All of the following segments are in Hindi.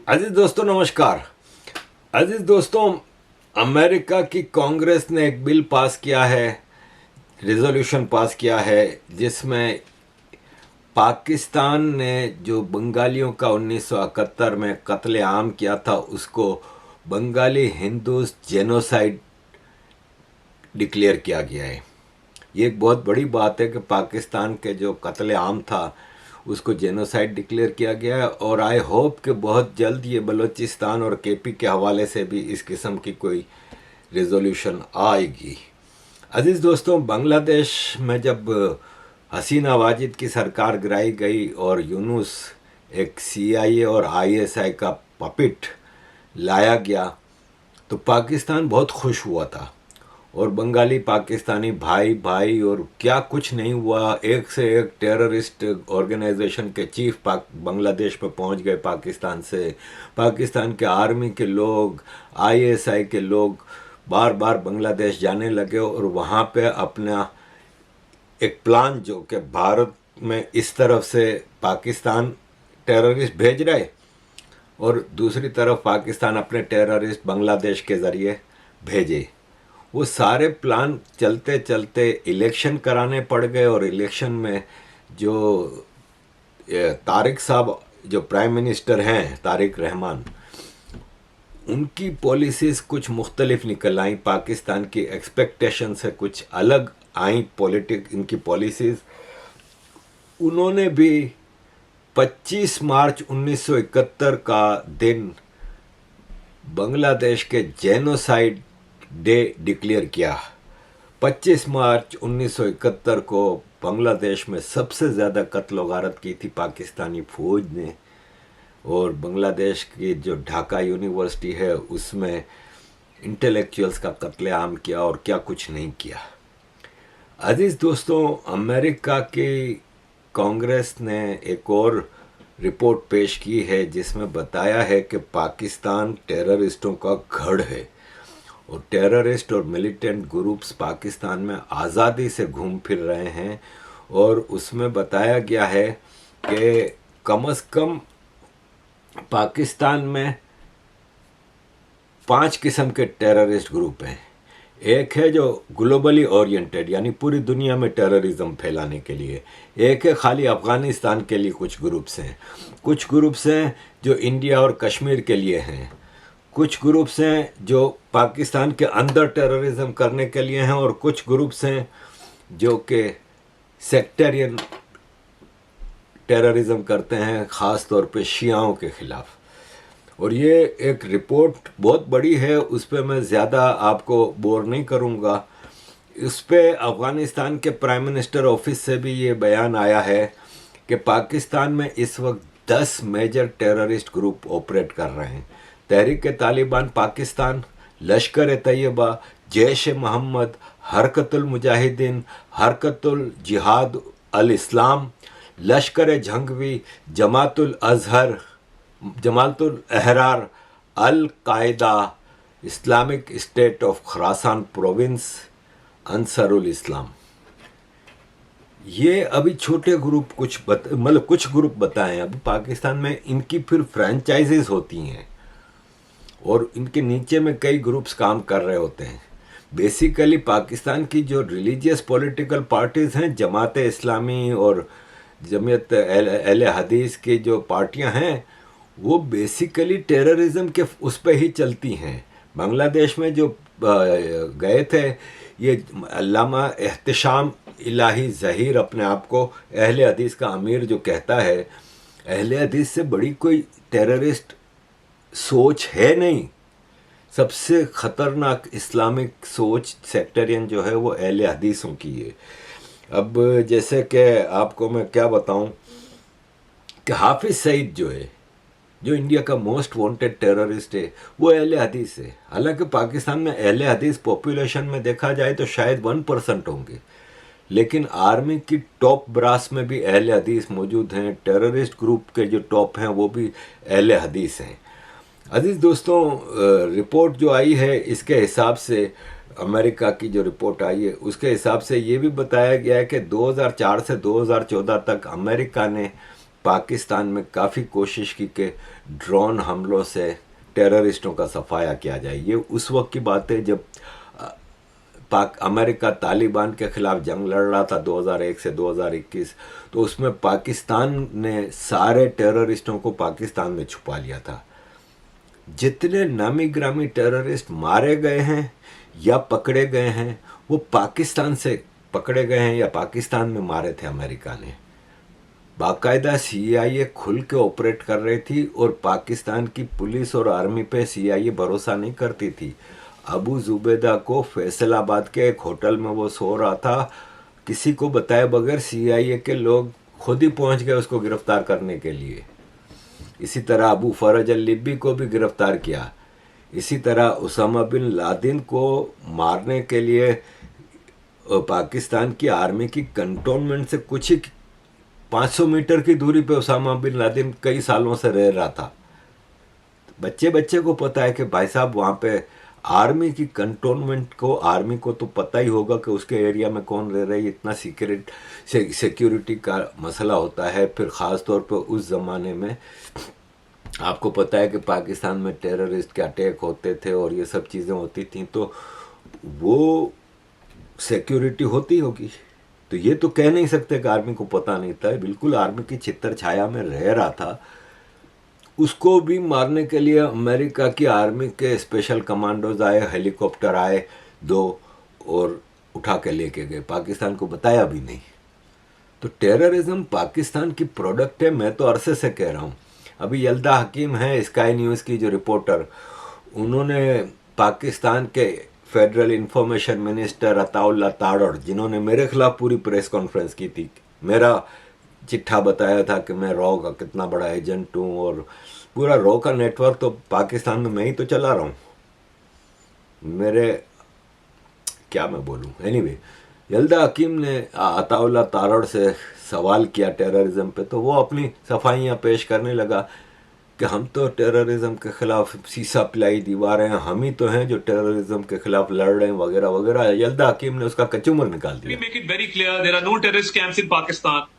अजीज दोस्तों नमस्कार। अजीज दोस्तों, अमेरिका की कांग्रेस ने एक बिल पास किया है, रिजोल्यूशन पास किया है, जिसमें पाकिस्तान ने जो बंगालियों का 1971 में कत्लेआम किया था उसको बंगाली हिंदूज जेनोसाइड डिक्लेयर किया गया है। ये एक बहुत बड़ी बात है कि पाकिस्तान के जो कत्लेआम था उसको जेनोसाइड डिक्लेयर किया गया है, और आई होप कि बहुत जल्द ये बलूचिस्तान और केपी के हवाले से भी इस किस्म की कोई रिजोल्यूशन आएगी। अजीज़ दोस्तों, बांग्लादेश में जब हसीना वाजिद की सरकार गिराई गई और यूनुस एक सीआईए और आईएसआई का पपिट लाया गया तो पाकिस्तान बहुत खुश हुआ था, और बंगाली पाकिस्तानी भाई भाई और क्या कुछ नहीं हुआ। एक से एक टेररिस्ट ऑर्गेनाइजेशन के चीफ बांग्लादेश में पहुंच गए पाकिस्तान से। पाकिस्तान के आर्मी के लोग, आईएसआई के लोग बार बार बांग्लादेश जाने लगे और वहाँ पे अपना एक प्लान जो कि भारत में इस तरफ से पाकिस्तान टेररिस्ट भेज रहे और दूसरी तरफ पाकिस्तान अपने टेररिस्ट बांग्लादेश के ज़रिए भेजे, वो सारे प्लान चलते चलते इलेक्शन कराने पड़ गए। और इलेक्शन में जो तारिक साहब जो प्राइम मिनिस्टर हैं, तारिक रहमान, उनकी पॉलिसीज़ कुछ मुख्तलिफ निकल आई, पाकिस्तान की एक्सपेक्टेशन से कुछ अलग आई इनकी पॉलिसीज़। उन्होंने भी 25 मार्च 1971 का दिन बांग्लादेश के जेनोसाइड डे डिक्लेयर किया। 25 मार्च 1971 को बांग्लादेश में सबसे ज़्यादा कत्ल गारत की थी पाकिस्तानी फ़ौज ने, और बांग्लादेश की जो ढाका यूनिवर्सिटी है उसमें इंटेलेक्चुअल्स का कत्लेआम किया और क्या कुछ नहीं किया। अजीज़ दोस्तों, अमेरिका की कांग्रेस ने एक और रिपोर्ट पेश की है जिसमें बताया है कि पाकिस्तान टेररिस्टों का गढ़ है और टेररिस्ट और मिलिटेंट ग्रुप्स पाकिस्तान में आज़ादी से घूम फिर रहे हैं। और उसमें बताया गया है कि कम से कम पाकिस्तान में 5 किस्म के टेररिस्ट ग्रुप हैं। एक है जो ग्लोबली ओरिएंटेड, यानी पूरी दुनिया में टेररिज्म फैलाने के लिए। एक है खाली अफ़गानिस्तान के लिए कुछ ग्रुप्स हैं। कुछ ग्रुप्स हैं जो इंडिया और कश्मीर के लिए हैं। कुछ ग्रुप्स हैं जो पाकिस्तान के अंदर टेररिज्म करने के लिए हैं, और कुछ ग्रुप्स हैं जो कि सेक्टेरियन टेररिज्म करते हैं, ख़ास तौर पे शियाओं के ख़िलाफ़। और ये एक रिपोर्ट बहुत बड़ी है, उस पर मैं ज़्यादा आपको बोर नहीं करूँगा। इस पर अफ़गानिस्तान के प्राइम मिनिस्टर ऑफिस से भी ये बयान आया है कि पाकिस्तान में इस वक्त 10 मेजर टेररिस्ट ग्रुप ऑपरेट कर रहे हैं। तहरीक तालिबान पाकिस्तान, लश्कर तैयबा, जैश मोहम्मद, हरकतुल मुजाहिदीन, हरकतुल जिहाद अल इस्लाम, लश्कर जंगवी, Jamatul Azhar, Jamatul Ahrar, Al Qaeda, Islamic State of Khorasan province, Ansarul Islam. ये अभी छोटे ग्रुप कुछ ग्रुप बताएं। अभी पाकिस्तान में इनकी फिर फ्रेंचाइजेस होती हैं और इनके नीचे में कई ग्रुप्स काम कर रहे होते हैं। बेसिकली पाकिस्तान की जो रिलीजियस पॉलिटिकल पार्टीज़ हैं, जमात इस्लामी और जमीयत अहले हदीस की जो पार्टियां हैं, वो बेसिकली टेररिज्म के उस पर ही चलती हैं। बांग्लादेश में जो गए थे, ये अल्लामा एहतिशाम इलाही ज़हीर अपने आप को अहले हदीस का अमीर जो कहता है, अहले हदीस से बड़ी कोई टेररिस्ट सोच है नहीं। सबसे ख़तरनाक इस्लामिक सोच सेक्टेरियन जो है वो अहले हदीसों की है। अब जैसे कि आपको मैं क्या बताऊं कि हाफिज़ सईद जो है, जो इंडिया का मोस्ट वांटेड टेररिस्ट है, वो अहले हदीस है। हालांकि पाकिस्तान में अहले हदीस पॉपुलेशन में देखा जाए तो शायद 1% होंगे, लेकिन आर्मी की टॉप ब्रास में भी अहले हदीस मौजूद हैं। टेररिस्ट ग्रुप के जो टॉप हैं वो भी अहले हदीस हैं। अजीज़ दोस्तों, रिपोर्ट जो आई है इसके हिसाब से, अमेरिका की जो रिपोर्ट आई है उसके हिसाब से ये भी बताया गया है कि 2004 से 2014 तक अमेरिका ने पाकिस्तान में काफ़ी कोशिश की कि ड्रोन हमलों से टेररिस्टों का सफाया किया जाए। ये उस वक्त की बात है जब अमेरिका तालिबान के खिलाफ जंग लड़ रहा था 2001 से 2021। तो उसमें पाकिस्तान ने सारे टेररिस्टों को पाकिस्तान में छुपा लिया था। जितने नामी ग्रामी टेररिस्ट मारे गए हैं या पकड़े गए हैं वो पाकिस्तान से पकड़े गए हैं या पाकिस्तान में मारे थे अमेरिका ने। बाकायदा CIA खुल के ऑपरेट कर रही थी और पाकिस्तान की पुलिस और आर्मी पे CIA भरोसा नहीं करती थी। अबू जुबैदा को फैसलाबाद के एक होटल में वो सो रहा था, किसी को बताए बगैर CIA के लोग खुद ही पहुंच गए उसको गिरफ्तार करने के लिए। इसी तरह अबू फरज अल-लिब्बी को भी गिरफ्तार किया। इसी तरह उसामा बिन लादेन को मारने के लिए पाकिस्तान की आर्मी की कंटोनमेंट से कुछ ही 500 मीटर की दूरी पे उसामा बिन लादेन कई सालों से रह रहा था। बच्चे बच्चे को पता है कि भाई साहब वहाँ पे आर्मी की कंटोनमेंट को, आर्मी को तो पता ही होगा कि उसके एरिया में कौन रह रहा है। इतना सिक्योरिटी का मसला होता है। फिर ख़ास तौर पे उस ज़माने में आपको पता है कि पाकिस्तान में टेररिस्ट के अटैक होते थे और ये सब चीज़ें होती थी, तो वो सिक्योरिटी होती होगी। तो ये तो कह नहीं सकते कि आर्मी को पता नहीं था। बिल्कुल आर्मी की छितर छाया में रह रहा था। उसको भी मारने के लिए अमेरिका की आर्मी के स्पेशल कमांडोज आए, हेलीकॉप्टर आए 2 और उठा के लेके गए। पाकिस्तान को बताया भी नहीं। तो टेररिज्म पाकिस्तान की प्रोडक्ट है, मैं तो अरसे से कह रहा हूँ। अभी यल्दा हकीम है स्काई न्यूज़ की जो रिपोर्टर, उन्होंने पाकिस्तान के federal information minister Ataullah Tarar, जिन्होंने मेरे खिलाफ पूरी प्रेस कॉन्फ्रेंस की थी, मेरा चिट्ठा बताया था कि मैं रॉ का कितना बड़ा एजेंट हूँ और पूरा रॉ का नेटवर्क तो पाकिस्तान में मैं ही तो चला रहा हूँ। मेरे क्या मैं बोलूँ। एनीवे, यल्दा हकीम ने अताउल्ला तारड़ से सवाल किया टेररिज्म पे, तो वो अपनी सफाइयाँ पेश करने लगा कि हम तो टेररिज्म के खिलाफ सीसा पिलाई दीवारें हैं, हम ही तो हैं जो टेररिज्म के खिलाफ लड़ रहे हैं वगैरह वगैरह। यल्दा हकीम ने उसका कचूमर निकाल दिया। We make it very clear there are no terrorist camps in Pakistan.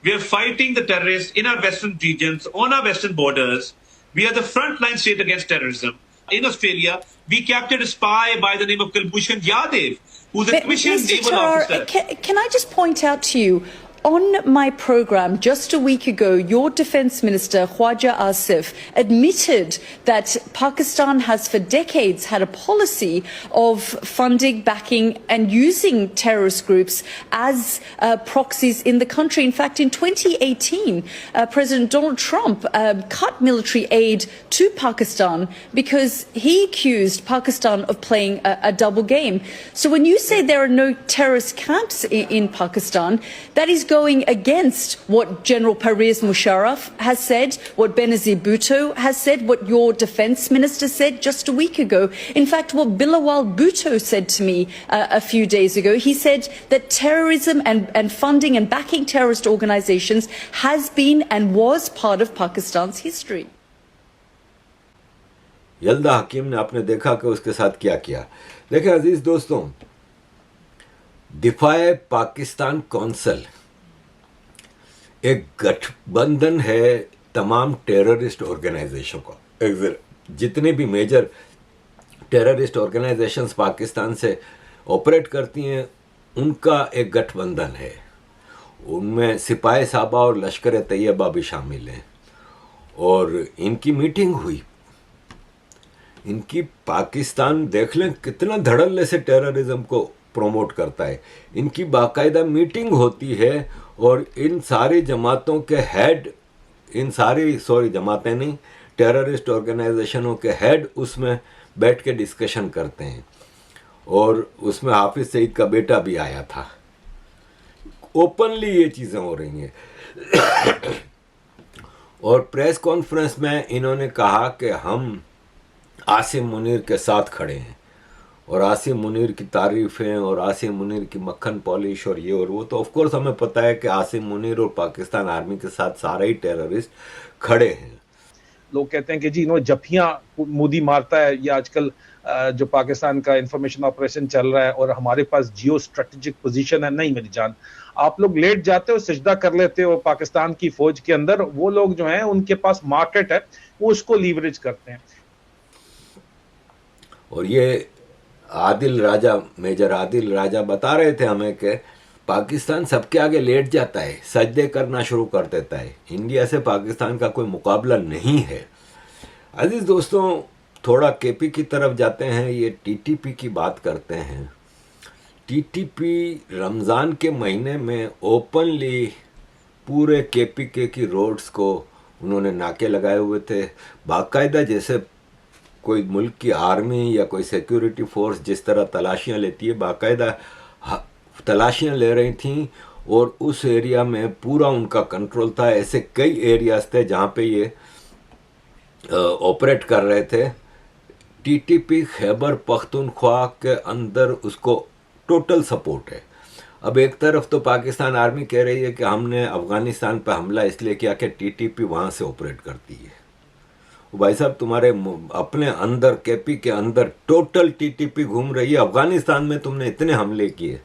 We are fighting the terrorists in our western regions, on our western borders. We are the frontline state against terrorism. In Australia, we captured a spy by the name of Kulbhushan Yadav, who's a commissioned naval officer. Can I just point out to you, on my program just a week ago, your defense minister, Khwaja Asif, admitted that Pakistan has for decades had a policy of funding, backing and using terrorist groups as proxies in the country. In fact, in 2018, President Donald Trump cut military aid to Pakistan because he accused Pakistan of playing a double game. So when you say there are no terrorist camps in Pakistan, that is going against what General Pervez Musharraf has said, what Benazir Bhutto has said, what your defence minister said just a week ago. In fact, what Bilawal Bhutto said to me a few days ago, he said that terrorism and funding and backing terrorist organisations has been and was part of Pakistan's history. यल्दा हकीम ने आपने देखा कि उसके साथ क्या किया। देखें अजीज दोस्तों, दिफाए पाकिस्तान कौंसिल एक गठबंधन है तमाम टेररिस्ट ऑर्गेनाइजेशन का। जितने भी मेजर टेररिस्ट ऑर्गेनाइजेशंस पाकिस्तान से ऑपरेट करती हैं उनका एक गठबंधन है। उनमें सिपाही साहबा और लश्कर तैयबा भी शामिल हैं और इनकी मीटिंग हुई। इनकी पाकिस्तान देख लें कितना धड़ल्ले से टेररिज्म को प्रोमोट करता है। इनकी बाकायदा मीटिंग होती है और इन सारी जमातों के हेड, जमातें नहीं, टेररिस्ट ऑर्गेनाइजेशनों के हेड उसमें बैठ के डिस्कशन करते हैं और उसमें हाफिज सईद का बेटा भी आया था। ओपनली ये चीज़ें हो रही हैं और प्रेस कॉन्फ्रेंस में इन्होंने कहा कि हम आसिम मुनीर के साथ खड़े हैं और आसिम मुनीर की तारीफ़ें और आसिम मुनीर की मक्खन पॉलिश और ये और वो। तो ऑफ कोर्स हमें पता है कि आसिम मुनीर और पाकिस्तान आर्मी के साथ सारे ही टेररिस्ट खड़े हैं। लोग कहते हैं कि जी जफियां मोदी मारता है, या आजकल जो पाकिस्तान का इंफॉर्मेशन ऑपरेशन चल रहा है और हमारे पास जियो स्ट्रेटेजिक पोजीशन है। नहीं मेरी जान, आप लोग लेट जाते हो, सजदा कर लेते हो पाकिस्तान की फौज के अंदर। वो लोग जो हैं उनके पास मार्केट है, वो उसको लीवरेज करते हैं। और ये आदिल राजा, मेजर आदिल राजा बता रहे थे हमें कि पाकिस्तान सबके आगे लेट जाता है, सजदे करना शुरू कर देता है। इंडिया से पाकिस्तान का कोई मुकाबला नहीं है। अजीज दोस्तों, थोड़ा केपी की तरफ जाते हैं, ये टीटीपी की बात करते हैं। टीटीपी रमज़ान के महीने में ओपनली पूरे केपीके की रोड्स को उन्होंने नाके लगाए हुए थे, बाकायदा जैसे कोई मुल्क की आर्मी या कोई सिक्योरिटी फोर्स जिस तरह तलाशियां लेती है, बाकायदा तलाशियां ले रही थीं। और उस एरिया में पूरा उनका कंट्रोल था। ऐसे कई एरियाज थे जहाँ पे ये ऑपरेट कर रहे थे। टीटीपी खैबर पख्तूनख्वा के अंदर उसको टोटल सपोर्ट है। अब एक तरफ तो पाकिस्तान आर्मी कह रही है कि हमने अफगानिस्तान पर हमला इसलिए किया कि टीटीपी वहाँ से ऑपरेट करती है। भाई साहब, तुम्हारे अपने अंदर केपी के अंदर टोटल टीटीपी घूम रही है। अफगानिस्तान में तुमने इतने हमले किए,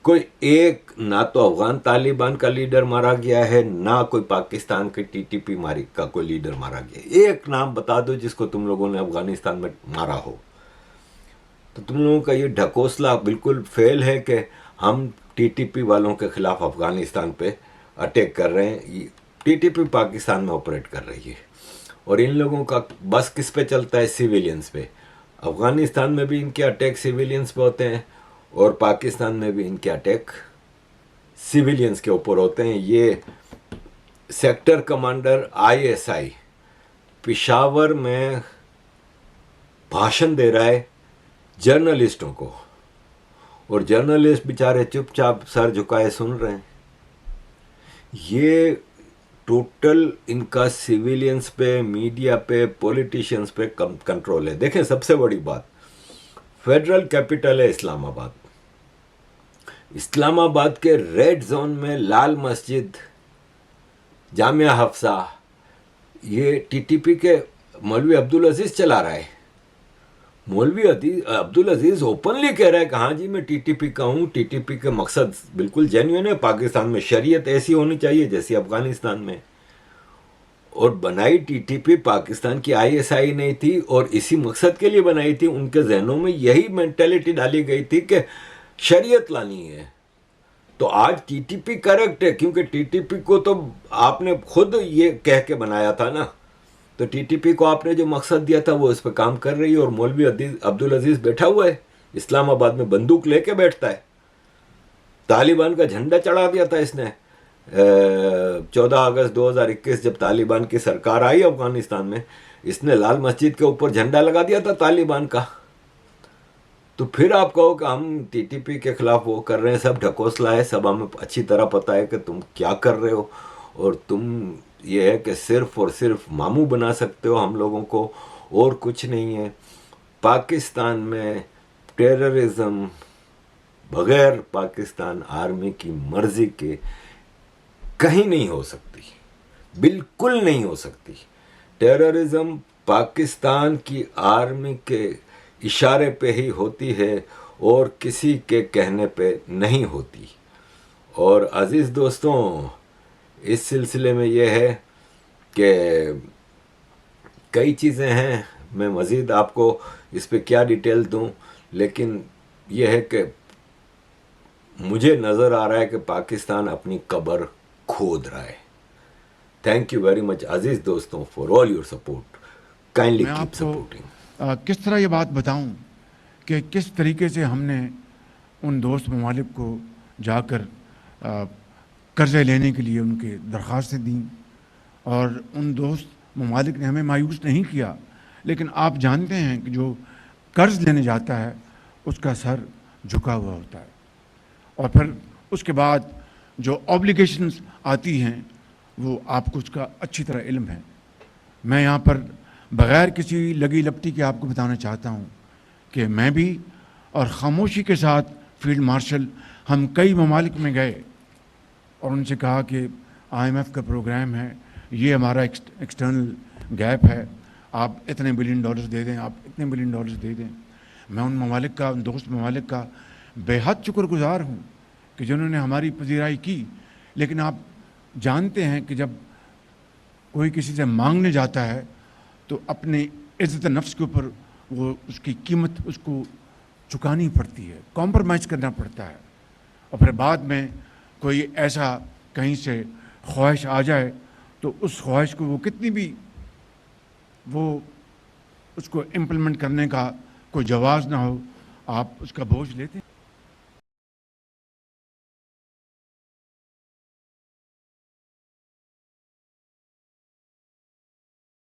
कोई एक ना तो अफगान तालिबान का लीडर मारा गया है, ना कोई पाकिस्तान के टीटीपी का कोई लीडर मारा गया है। एक नाम बता दो जिसको तुम लोगों ने अफगानिस्तान में मारा हो। तो तुम लोगों का ये ढकोसला बिल्कुल फेल है कि हम टीटीपी वालों के खिलाफ अफगानिस्तान पे अटैक कर रहे हैं। टीटीपी पाकिस्तान में ऑपरेट कर रही है और इन लोगों का बस किस पे चलता है? सिविलियंस पे। अफगानिस्तान में भी इनके अटैक सिविलियंस पे होते हैं और पाकिस्तान में भी इनके अटैक सिविलियंस के ऊपर होते हैं। ये सेक्टर कमांडर आईएसआई पेशावर में भाषण दे रहा है जर्नलिस्टों को, और जर्नलिस्ट बेचारे चुपचाप सर झुकाए सुन रहे हैं। ये टोटल इनका सिविलियंस पे, मीडिया पे, पॉलिटिशियंस पे कंट्रोल है। देखें, सबसे बड़ी बात, फेडरल कैपिटल है इस्लामाबाद। इस्लामाबाद के रेड जोन में लाल मस्जिद, जामिया हफ्सा, ये टीटीपी के मौलवी अब्दुल अजीज चला रहा है। मौलवी अब्दुल अजीज ओपनली कह रहा है कि हाँ जी मैं टीटीपी का हूँ। टीटीपी का मकसद बिल्कुल जेन्युइन है। पाकिस्तान में शरीयत ऐसी होनी चाहिए जैसी अफगानिस्तान में। और बनाई टीटीपी पाकिस्तान की आईएसआई नहीं थी और इसी मकसद के लिए बनाई थी। उनके जहनों में यही मेंटेलिटी डाली गई थी कि शरीयत लानी है। तो आज टीटीपी करेक्ट है, क्योंकि टीटीपी को तो आपने खुद ये कह के बनाया था ना। तो टीटीपी को आपने जो मकसद दिया था वो इस पर काम कर रही है। और मौलवी अब्दुल अजीज बैठा हुआ है इस्लामाबाद में, बंदूक लेके बैठता है। तालिबान का झंडा चढ़ा दिया था इसने 14 अगस्त 2021 जब तालिबान की सरकार आई अफगानिस्तान में, इसने लाल मस्जिद के ऊपर झंडा लगा दिया था तालिबान का। तो फिर आप कहो कि हम टीटीपी के खिलाफ वो कर रहे हैं, सब ढकोसला है। सब हमें अच्छी तरह पता है कि तुम क्या कर रहे हो, और तुम ये है कि सिर्फ और सिर्फ मामू बना सकते हो हम लोगों को, और कुछ नहीं है। पाकिस्तान में टेररिज्म बगैर पाकिस्तान आर्मी की मर्जी के कहीं नहीं हो सकती, बिल्कुल नहीं हो सकती। टेररिज्म पाकिस्तान की आर्मी के इशारे पे ही होती है और किसी के कहने पे नहीं होती। और अजीज़ दोस्तों, इस सिलसिले में यह है कि कई चीज़ें हैं, मैं मज़ीद आपको इस पे क्या डिटेल दूं, लेकिन यह है कि मुझे नज़र आ रहा है कि पाकिस्तान अपनी कब्र खोद रहा है। थैंक यू वेरी मच अजीज़ दोस्तों for all your support. Kindly keep supporting. किस तरह ये बात बताऊं कि किस तरीके से हमने उन दोस्त ममालिक को जाकर कर्ज़े लेने के लिए उनके दरख्वास्तें दी, और उन दोस्त ममालिक ने हमें मायूस नहीं किया। लेकिन आप जानते हैं कि जो कर्ज़ लेने जाता है उसका सर झुका हुआ होता है, और फिर उसके बाद जो ऑब्लिगेशंस आती हैं वो आपको उसका अच्छी तरह इल्म है। मैं यहाँ पर बग़ैर किसी लगी लपटी के आपको बताना चाहता हूँ कि मैं भी और ख़ामोशी के साथ फील्ड मार्शल हम कई ममालिक में गए और उनसे कहा कि IMF का प्रोग्राम है, ये हमारा एक्सटर्नल गैप है, आप इतने बिलियन डॉलर्स दे दें, आप इतने बिलियन डॉलर्स दे दें। मैं उन ममालिक का, उन दोस्त ममालिक का बेहद शुक्रगुजार हूँ कि जिन्होंने हमारी पजीराई की। लेकिन आप जानते हैं कि जब कोई किसी से मांगने जाता है तो अपने इज़्ज़त नफ्स के ऊपर वो उसकी कीमत उसको चुकानी पड़ती है, कॉम्प्रोमाइज़ करना पड़ता है। और फिर बाद में कोई ऐसा कहीं से ख्वाहिश आ जाए तो उस ख्वाहिश को वो कितनी भी वो उसको इम्प्लीमेंट करने का कोई जवाज़ ना हो, आप उसका बोझ लेते हैं।